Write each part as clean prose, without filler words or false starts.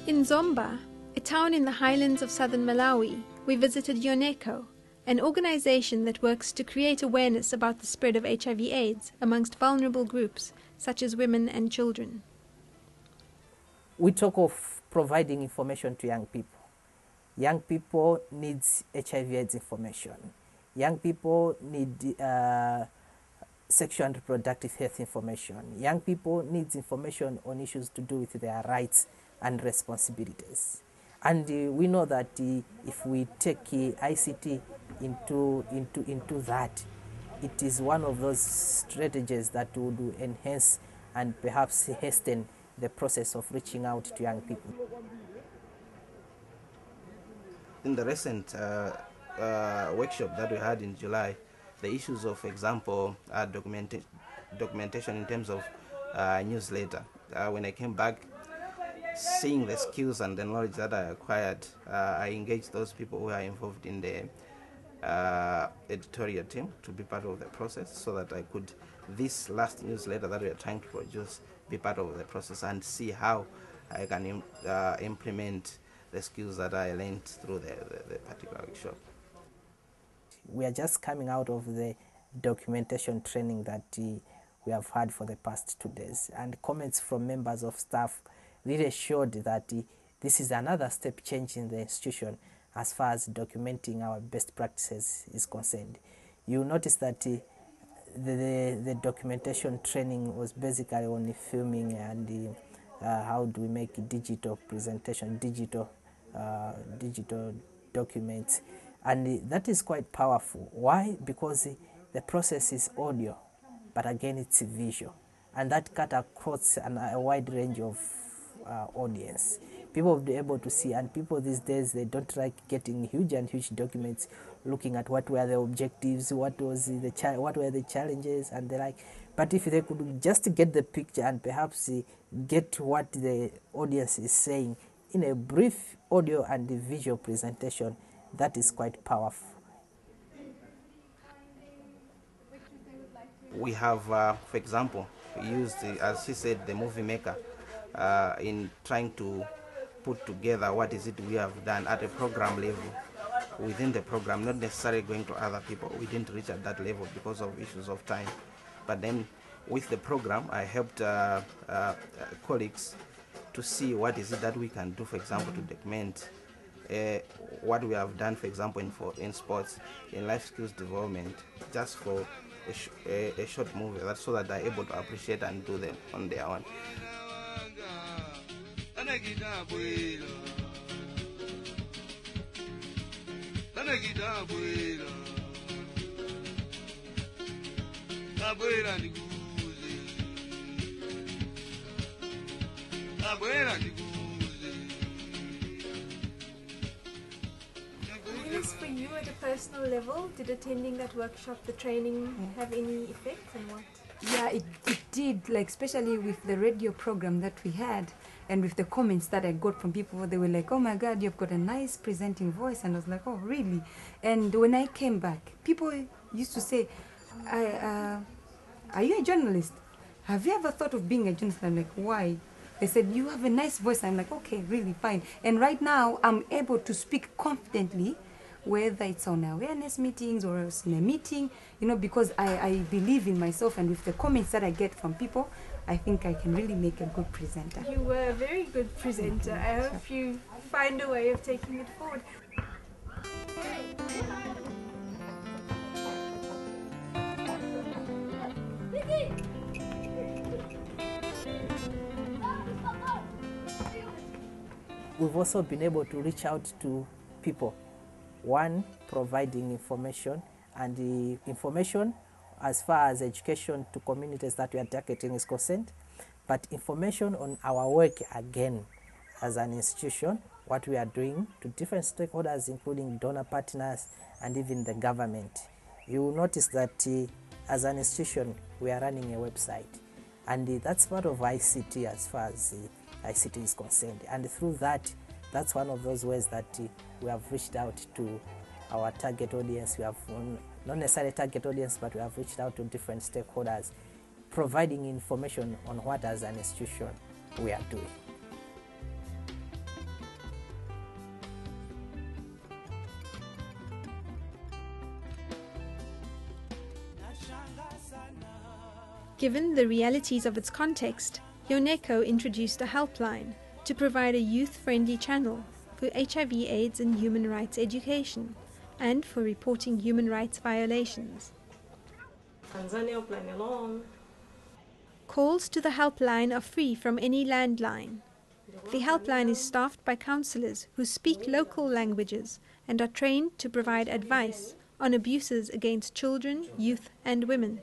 In Zomba, a town in the highlands of southern Malawi, we visited Yoneko, an organization that works to create awareness about the spread of HIV/AIDS amongst vulnerable groups, such as women and children. We talk of providing information to young people. Young people need HIV/AIDS information. Young people need sexual and reproductive health information. Young people need information on issues to do with their rights and responsibilities. And we know that if we take ICT into that, it is one of those strategies that would enhance and perhaps hasten the process of reaching out to young people. In the recent workshop that we had in July, the issues of, for example, documentation in terms of newsletter. When I came back, seeing the skills and the knowledge that I acquired, I engaged those people who are involved in the editorial team to be part of the process, so that I could, this last newsletter that we are trying to produce, be part of the process and see how I can implement the skills that I learned through the particular workshop. We are just coming out of the documentation training that we have had for the past 2 days, and comments from members of staff really showed that this is another step change in the institution as far as documenting our best practices is concerned. You notice that the documentation training was basically on filming and how do we make digital presentation, digital documents, and that is quite powerful. Why? Because the process is audio, but again it's visual, and that cut across a wide range of audience. People will be able to see, and people these days, they don't like getting huge documents, looking at what were the objectives, what were the challenges, and the like. But if they could just get the picture and perhaps get what the audience is saying in a brief audio and visual presentation, that is quite powerful. We have, for example, used, as she said, the movie maker in trying to put together what is it we have done at a program level within the program, not necessarily going to other people. We didn't reach at that level because of issues of time. But then with the program, I helped colleagues to see what is it that we can do, for example, to document what we have done, for example, in sports, in life skills development, just for a short movie, that's so that they're able to appreciate and do them on their own. Yes, for you at a personal level, did attending that workshop, the training, have any effect, and what? Yeah, it did, like especially with the radio program that we had, and with the comments that I got from people. They were like, oh my God, you've got a nice presenting voice. And I was like, oh really? And when I came back, people used to say, are you a journalist? Have you ever thought of being a journalist? I'm like, why? They said, you have a nice voice. I'm like, okay, really fine. And right now I'm able to speak confidently, whether it's on awareness meetings or else in a meeting, you know, because I believe in myself, and with the comments that I get from people, I think I can really make a good presenter. You were a very good presenter. I hope you find a way of taking it forward. We've also been able to reach out to people. One, providing information, and the information as far as education to communities that we are targeting is concerned, but information on our work again as an institution, what we are doing to different stakeholders, including donor partners and even the government. You will notice that as an institution, we are running a website, and that's part of ICT as far as ICT is concerned. And through that, that's one of those ways that we have reached out to our target audience. We have not necessarily target audience, but we have reached out to different stakeholders, providing information on what as an institution we are doing. Given the realities of its context, Yoneko introduced a helpline to provide a youth-friendly channel for HIV/AIDS and human rights education, and for reporting human rights violations. Tanzania helpline alone. Calls to the helpline are free from any landline. The helpline is staffed by counsellors who speak local languages and are trained to provide advice on abuses against children, youth and women.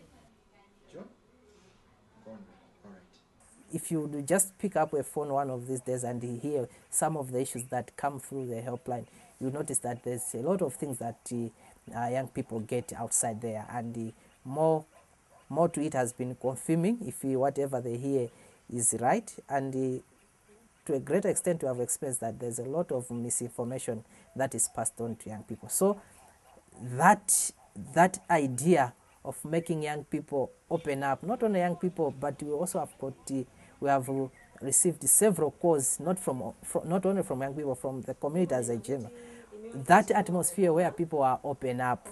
If you do just pick up a phone one of these days and you hear some of the issues that come through the helpline, you notice that there's a lot of things that young people get outside there, and more to it has been confirming if whatever they hear is right, and to a great extent we have experienced that there's a lot of misinformation that is passed on to young people. So that idea of making young people open up, not only young people, but we also have got we have received several calls, not only from young people, from the community as a general. That atmosphere where people are open up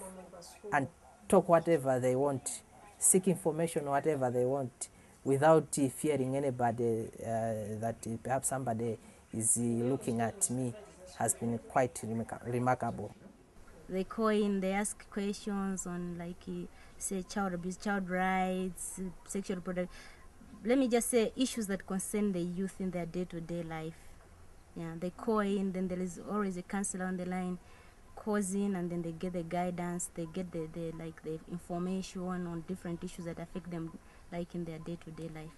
and talk whatever they want, seek information whatever they want, without fearing anybody that perhaps somebody is looking at me, has been quite remarkable. They call in, they ask questions on, like, say, child abuse, child rights, sexual product. Let me just say issues that concern the youth in their day-to-day life. Yeah, they call in, then there is always a counselor on the line, calls in, and then they get the guidance, they get the information on different issues that affect them, like in their day-to-day life.